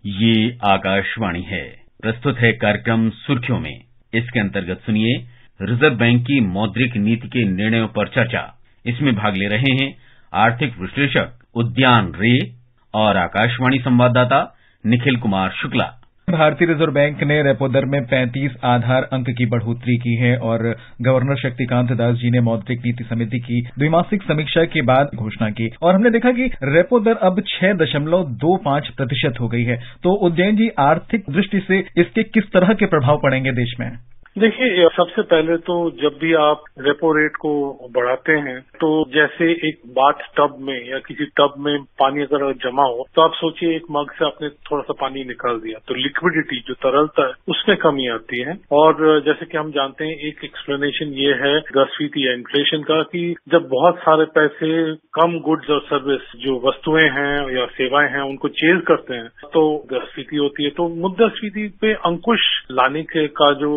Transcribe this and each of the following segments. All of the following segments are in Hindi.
ये आकाशवाणी है। प्रस्तुत है कार्यक्रम सुर्खियों में। इसके अंतर्गत सुनिए रिजर्व बैंक की मौद्रिक नीति के निर्णयों पर चर्चा। इसमें भाग ले रहे हैं आर्थिक विश्लेषक उद्यान रे और आकाशवाणी संवाददाता निखिल कुमार शुक्ला। भारतीय रिजर्व बैंक ने रेपो दर में 35 आधार अंक की बढ़ोतरी की है और गवर्नर शक्तिकांत दास जी ने मौद्रिक नीति समिति की द्विमासिक समीक्षा के बाद घोषणा की और हमने देखा कि रेपो दर अब 6.25% हो गई है। तो उद्यन जी, आर्थिक दृष्टि से इसके किस तरह के प्रभाव पड़ेंगे देश में? देखिए, सबसे पहले तो जब भी आप रेपो रेट को बढ़ाते हैं तो जैसे एक बाथ टब में या किसी टब में पानी अगर जमा हो तो आप सोचिए एक मग से आपने थोड़ा सा पानी निकाल दिया तो लिक्विडिटी जो तरलता है उसमें कमी आती है। और जैसे कि हम जानते हैं एक एक्सप्लेनेशन ये है मुद्रास्फीति या इन्फ्लेशन का कि जब बहुत सारे पैसे कम गुड्स और सर्विस जो वस्तुएं हैं या सेवाएं हैं उनको चेंज करते हैं तो मुद्रास्फीति होती है। तो मुद्रास्फीति पे अंकुश लाने का जो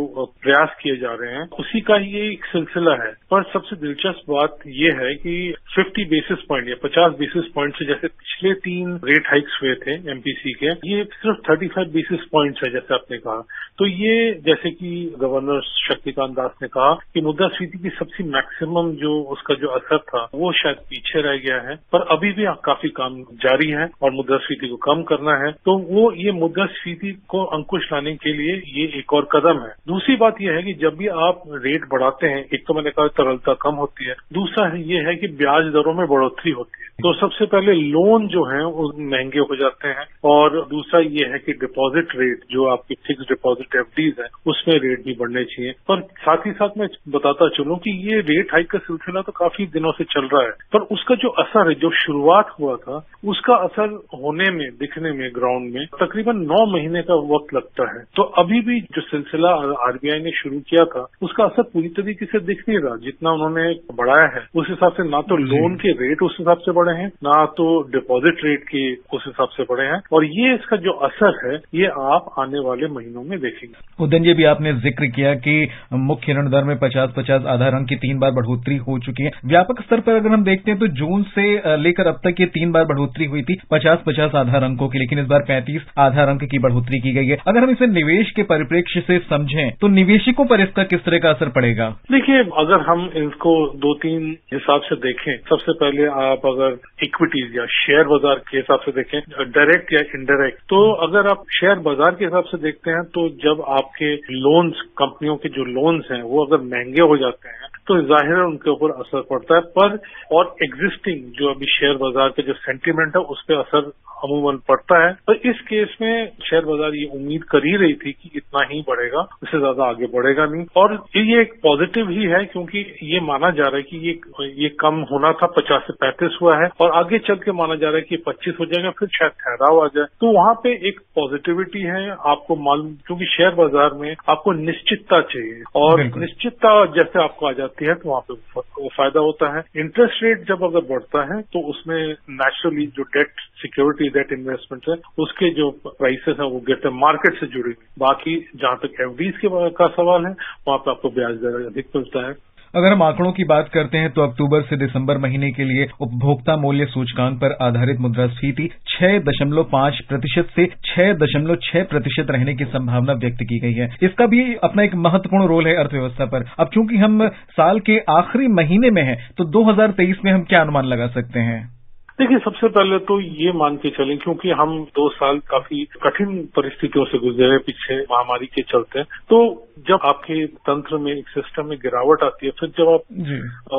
प्रयास किए जा रहे हैं उसी का ये एक सिलसिला है। पर सबसे दिलचस्प बात ये है कि 50 बेसिस पॉइंट या 50 बेसिस पॉइंट से जैसे पिछले 3 रेट हाइक्स हुए थे एमपीसी के, ये सिर्फ 35 बेसिस पॉइंट्स है जैसे आपने कहा। तो ये जैसे कि गवर्नर शक्तिकांत दास ने कहा कि मुद्रास्फीति की सबसे मैक्सिमम जो उसका जो असर था वो शायद पीछे रह गया है, पर अभी भी काफी काम जारी है और मुद्रास्फीति को कम करना है। तो वो ये मुद्रास्फीति को अंकुश लाने के लिए ये एक और कदम है। दूसरी बात यह है कि जब भी आप रेट बढ़ाते हैं, एक तो मैंने कहा तरलता कम होती है, दूसरा ये है कि ब्याज दरों में बढ़ोतरी होती है। तो सबसे पहले लोन जो हैं वो महंगे हो जाते हैं और दूसरा ये है कि डिपॉजिट रेट जो आपकी फिक्स डिपॉजिट एफडीज है उसमें रेट भी बढ़ने चाहिए। पर साथ ही साथ मैं बताता चलूं कि ये रेट हाइक का सिलसिला तो काफी दिनों से चल रहा है, पर उसका जो असर है, जो शुरुआत हुआ था उसका असर होने में, दिखने में ग्राउंड में तकरीबन 9 महीने का वक्त लगता है। तो अभी भी जो सिलसिला आरबीआई ने शुरू किया था उसका असर पूरी तरीके से दिख नहीं रहा। जितना उन्होंने बढ़ाया है उस हिसाब से ना तो लोन के रेट उस हिसाब से बढ़े हैं, ना तो डिपॉजिट रेट के उस हिसाब से बढ़े हैं, और ये इसका जो असर है ये आप आने वाले महीनों में देखेंगे। उदयन जी, भी आपने जिक्र किया कि मुख्य ऋण दर में 50-50 आधार अंक की 3 बार बढ़ोतरी हो चुकी है। व्यापक स्तर पर अगर हम देखते हैं तो जून से लेकर अब तक ये 3 बार बढ़ोतरी हुई थी 50-50 आधार अंकों की, लेकिन इस बार 35 आधार अंक की बढ़ोतरी की गई है। अगर हम इसे निवेश के परिप्रेक्ष्य से समझें तो निवेशकों पर इसका किस तरह का असर पड़ेगा? देखिए, अगर हम इसको 2-3 हिसाब से देखें, सबसे पहले आप अगर इक्विटीज या शेयर बाजार के हिसाब से देखें, डायरेक्ट या इनडायरेक्ट, तो अगर आप शेयर बाजार के हिसाब से देखते हैं तो जब आपके लोन्स, कंपनियों के जो लोन्स हैं वो अगर महंगे हो जाते हैं तो जाहिर है उनके ऊपर असर पड़ता है। पर और एग्जिस्टिंग जो अभी शेयर बाजार के जो सेंटीमेंट है उस पर असर अमूमन पड़ता है। पर इस केस में शेयर बाजार ये उम्मीद कर ही रही थी कि इतना ही बढ़ेगा, इससे ज्यादा आगे बढ़ेगा नहीं। और ये एक पॉजिटिव ही है क्योंकि ये माना जा रहा है कि ये कम होना था, 50 से 35 हुआ है और आगे चल के माना जा रहा है कि 25 हो जाएगा, फिर शायद ठहराव आ जाए। तो वहां पे एक पॉजिटिविटी है। आपको मालूम, क्योंकि शेयर बाजार में आपको निश्चितता चाहिए और निश्चितता जैसे आपको आ जाती है तो वहां पे फायदा होता है। इंटरेस्ट रेट जब अगर बढ़ता है तो उसमें नेचुरली जो डेट सिक्योरिटी, डेट इन्वेस्टमेंट है उसके जो प्राइसेस हैं वो गिरते हैं, मार्केट से जुड़े हुए। बाकी जहां तक एफडीज का सवाल है वहां पे आपको ब्याज दर अधिक मिलता है। अगर हम आंकड़ों की बात करते हैं तो अक्टूबर से दिसंबर महीने के लिए उपभोक्ता मूल्य सूचकांक पर आधारित मुद्रास्फीति 6.5% से 6.6% रहने की संभावना व्यक्त की गई है। इसका भी अपना एक महत्वपूर्ण रोल है अर्थव्यवस्था पर। अब चूंकि हम साल के आखिरी महीने में हैं तो 2023 में हम क्या अनुमान लगा सकते हैं? देखिए, सबसे पहले तो ये मान के चलें क्योंकि हम 2 साल काफी कठिन परिस्थितियों से गुजरे पीछे महामारी के चलते, तो जब आपके तंत्र में, एक सिस्टम में गिरावट आती है, फिर जब आप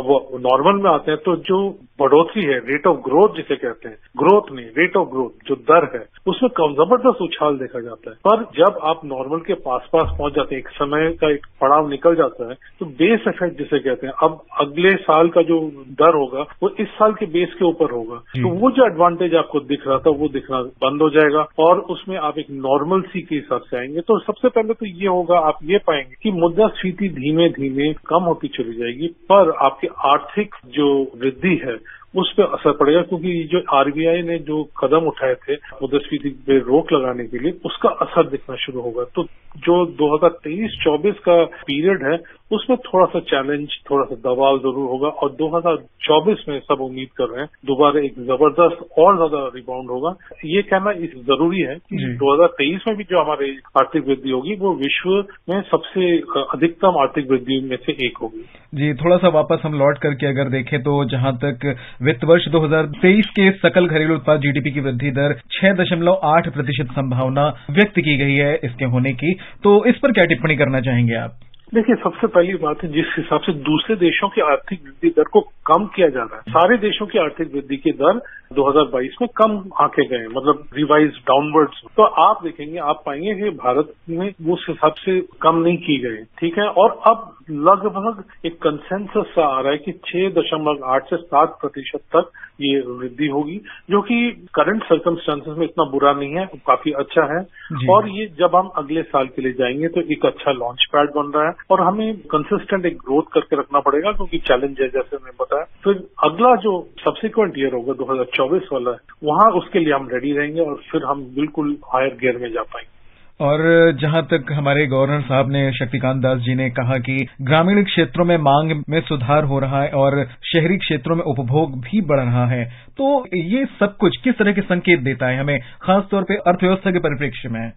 वो नॉर्मल में आते हैं तो जो बढ़ोतरी है, रेट ऑफ ग्रोथ जिसे कहते हैं, ग्रोथ नहीं रेट ऑफ ग्रोथ, जो दर है उसमें जबरदस्त उछाल देखा जाता है। पर जब आप नॉर्मल के पास पहुंच जाते हैं, एक समय का एक पड़ाव निकल जाता है, तो बेस इफेक्ट जिसे कहते हैं, अब अगले साल का जो दर होगा वो इस साल के बेस के ऊपर होगा। तो वो जो एडवांटेज आपको दिख रहा था वो दिखना बंद हो जाएगा और उसमें आप एक नॉर्मल सी के हिसाब से आएंगे। तो सबसे पहले तो ये होगा, आप ये पाएंगे कि मुद्रास्फीति धीमे धीमे कम होती चली जाएगी, पर आपकी आर्थिक जो वृद्धि है उस पर असर पड़ेगा क्योंकि जो आरबीआई ने जो कदम उठाए थे मुद्रास्फीति पे रोक लगाने के लिए, उसका असर दिखना शुरू होगा। तो जो 2023-24 का पीरियड है उसमें थोड़ा सा चैलेंज, थोड़ा सा दबाव जरूर होगा और 2024 में सब उम्मीद कर रहे हैं दोबारा एक जबरदस्त और ज्यादा रिबाउंड होगा। ये कहना जरूरी है कि 2023 में भी जो हमारी आर्थिक वृद्धि होगी वो विश्व में सबसे अधिकतम आर्थिक वृद्धि में से एक होगी। जी, थोड़ा सा वापस हम लौट करके अगर देखें तो जहां तक वित्त वर्ष 2023 के सकल घरेलू उत्पाद जीडीपी की वृद्धि दर 6.8% संभावना व्यक्त की गई है इसके होने की, तो इस पर क्या टिप्पणी करना चाहेंगे आप? देखिए, सबसे पहली बात है जिस हिसाब से दूसरे देशों की आर्थिक वृद्धि दर को कम किया जा रहा है, सारे देशों की आर्थिक वृद्धि की दर 2022 में कम आंके गए, मतलब रिवाइज डाउनवर्ड्स। तो आप देखेंगे, आप पाएंगे कि भारत में उस हिसाब से कम नहीं की गई, ठीक है। और अब लगभग एक कंसेंसस सा आ रहा है कि 6.8 से 7% तक ये वृद्धि होगी, जो कि करंट सर्कमस्टांसेस में इतना बुरा नहीं है, काफी अच्छा है। और ये जब हम अगले साल के लिए जाएंगे तो एक अच्छा लॉन्च पैड बन रहा है और हमें कंसिस्टेंट एक ग्रोथ करके रखना पड़ेगा, क्योंकि चैलेंज है जैसे मैंने बताया। फिर अगला जो सब्सिक्वेंट ईयर होगा 2024 वाला है, वहां उसके लिए हम रेडी रहेंगे और फिर हम बिल्कुल हायर गियर में जा पाएंगे। और जहां तक हमारे गवर्नर साहब ने, शक्तिकांत दास जी ने कहा कि ग्रामीण क्षेत्रों में मांग में सुधार हो रहा है और शहरी क्षेत्रों में उपभोग भी बढ़ रहा है, तो ये सब कुछ किस तरह के संकेत देता है हमें, खासतौर पे अर्थव्यवस्था के परिप्रेक्ष्य में?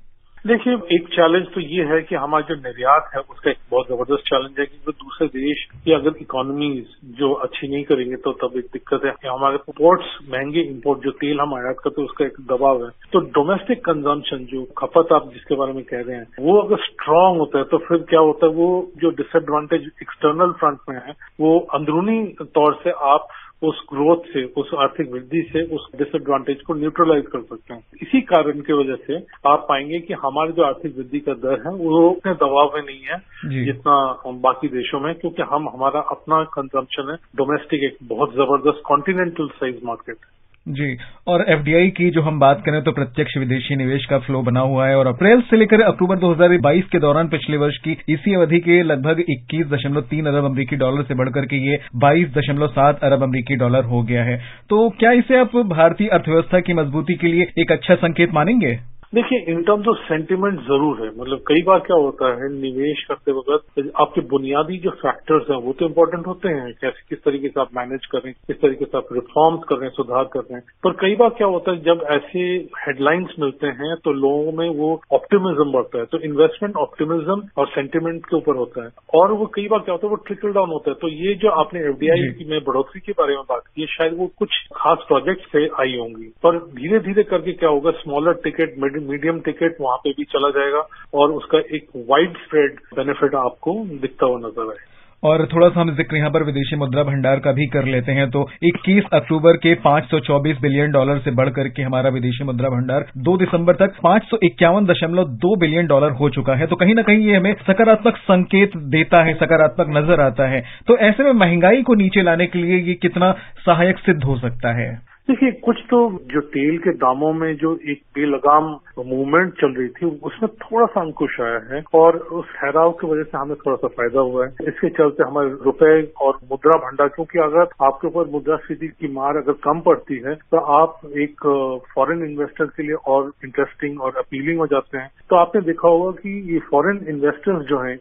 देखिए, एक चैलेंज तो ये है कि हमारा जो निर्यात है उसका एक बहुत जबरदस्त चैलेंज है कि दूसरे देश की अगर इकोनॉमीज जो अच्छी नहीं करेंगे तो तब एक दिक्कत है। हमारे इंपोर्ट्स महंगे, इंपोर्ट जो तेल हम आयात करते हैं उसका एक दबाव है। तो डोमेस्टिक कंजम्पशन, जो खपत आप जिसके बारे में कह रहे हैं, वो अगर स्ट्रांग होता है तो फिर क्या होता है, वो जो डिसएडवांटेज एक्सटर्नल फ्रंट में है वो अंदरूनी तौर से आप उस ग्रोथ से, उस आर्थिक वृद्धि से उस डिसएडवांटेज को न्यूट्रलाइज कर सकते हैं। इसी कारण की वजह से आप पाएंगे कि हमारी जो आर्थिक वृद्धि का दर है वो उतने दबाव में नहीं है जितना बाकी देशों में, क्योंकि हमारा अपना कंजम्पशन है डोमेस्टिक, एक बहुत जबरदस्त कॉन्टिनेंटल साइज मार्केट है। जी, और एफडीआई की जो हम बात करें तो प्रत्यक्ष विदेशी निवेश का फ्लो बना हुआ है और अप्रैल से लेकर अक्टूबर 2022 के दौरान पिछले वर्ष की इसी अवधि के लगभग 21.3 अरब अमेरिकी डॉलर से बढ़कर के ये 22.7 अरब अमेरिकी डॉलर हो गया है। तो क्या इसे आप भारतीय अर्थव्यवस्था की मजबूती के लिए एक अच्छा संकेत मानेंगे? देखिए, इन टर्म्स ऑफ सेंटिमेंट जरूर है। मतलब कई बार क्या होता है, निवेश करते वक्त आपके बुनियादी जो फैक्टर्स हैं वो तो इम्पोर्टेंट होते हैं, कैसे किस तरीके से आप मैनेज कर रहे हैं, किस तरीके से आप रिफॉर्म्स कर रहे हैं, सुधार कर रहे हैं। पर कई बार क्या होता है, जब ऐसे हेडलाइंस मिलते हैं तो लोगों में वो ऑप्टिमिज्म बढ़ता है। तो इन्वेस्टमेंट ऑप्टिमिज्म और सेंटिमेंट के ऊपर होता है और वो कई बार क्या होता है, वो ट्रिकल डाउन होता है। तो ये जो आपने एफडीआई में बढ़ोतरी के बारे में बात की, शायद वो कुछ खास प्रोजेक्ट से आई होंगी, पर धीरे धीरे करके क्या होगा, स्मॉलर टिकट, मीडियम टिकट वहां पे भी चला जाएगा और उसका एक वाइड स्प्रेड बेनिफिट आपको दिखता हुआ नजर आएगा। और थोड़ा सा हम जिक्र यहाँ पर विदेशी मुद्रा भंडार का भी कर लेते हैं तो 21 अक्टूबर के 524 बिलियन डॉलर से बढ़कर के हमारा विदेशी मुद्रा भंडार 2 दिसंबर तक 551.2 बिलियन डॉलर हो चुका है। तो कहीं ना कहीं ये हमें सकारात्मक संकेत देता है, सकारात्मक नजर आता है। तो ऐसे में महंगाई को नीचे लाने के लिए ये कितना सहायक सिद्ध हो सकता है? देखिए, कुछ तो जो तेल के दामों में जो एक बेलगाम मूवमेंट चल रही थी उसमें थोड़ा सा अंकुश आया है और उस ठहराव की वजह से हमें थोड़ा सा फायदा हुआ है। इसके चलते हमारे रुपए और मुद्रा भंडार, क्योंकि अगर आपके ऊपर मुद्रास्फीति की मार अगर कम पड़ती है तो आप एक फॉरेन इन्वेस्टर के लिए और इंटरेस्टिंग और अपीलिंग हो जाते हैं। तो आपने देखा होगा कि ये फॉरेन इन्वेस्टर्स जो हैं,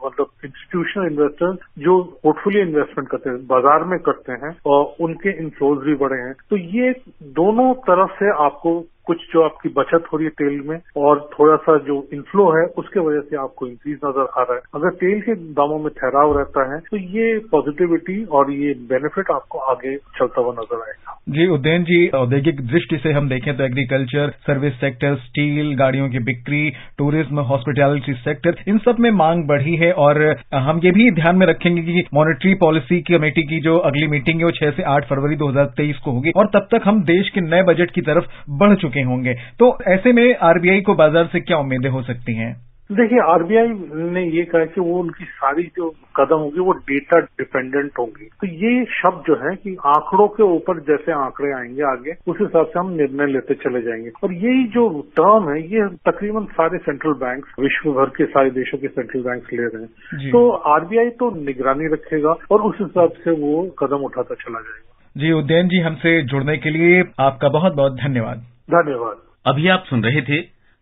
मतलब इंस्टीट्यूशनल इन्वेस्टर्स जो पोर्टफोलियो इन्वेस्टमेंट करते हैं, बाजार में करते हैं, और उनके इनफ्लोज भी बढ़े हैं। तो ये दोनों तरफ से आपको कुछ जो आपकी बचत हो रही है तेल में और थोड़ा सा जो इनफ्लो है उसके वजह से आपको इंक्रीज नजर आ रहा है। अगर तेल के दामों में ठहराव रहता है तो ये पॉजिटिविटी और ये बेनिफिट आपको आगे चलता हुआ नजर आएगा। जी उदयन जी, औद्योगिक दृष्टि से हम देखें तो एग्रीकल्चर, सर्विस सेक्टर, स्टील, गाड़ियों की बिक्री, टूरिज्म, हॉस्पिटैलिटी सेक्टर, इन सब में मांग बढ़ी है और हम ये भी ध्यान में रखेंगे कि मॉनेटरी पॉलिसी कमेटी की जो अगली मीटिंग है वो 6 से 8 फरवरी 2023 को होगी और तब तक हम देश के नए बजट की तरफ बढ़ चुके होंगे। तो ऐसे में आरबीआई को बाजार से क्या उम्मीदें हो सकती हैं? देखिए, आरबीआई ने ये कहा कि वो उनकी सारी जो कदम होगी वो डेटा डिपेंडेंट होंगी। तो ये शब्द जो है कि आंकड़ों के ऊपर जैसे आंकड़े आएंगे आगे उस हिसाब से हम निर्णय लेते चले जाएंगे। और यही जो टर्म है ये तकरीबन सारे सेंट्रल बैंक, विश्व भर के सारे देशों के सेंट्रल बैंक ले रहे हैं। तो आरबीआई तो निगरानी रखेगा और उस हिसाब से वो कदम उठाता चला जाएगा। जी उदयन जी, हमसे जुड़ने के लिए आपका बहुत बहुत धन्यवाद। धन्यवाद। अभी आप सुन रहे थे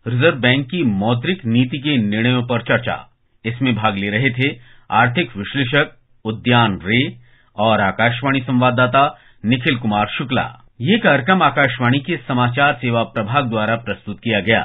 रिजर्व बैंक की मौद्रिक नीति के निर्णयों पर चर्चा। इसमें भाग ले रहे थे आर्थिक विश्लेषक उद्यान रे और आकाशवाणी संवाददाता निखिल कुमार शुक्ला। ये कार्यक्रम आकाशवाणी के समाचार सेवा प्रभाग द्वारा प्रस्तुत किया गया।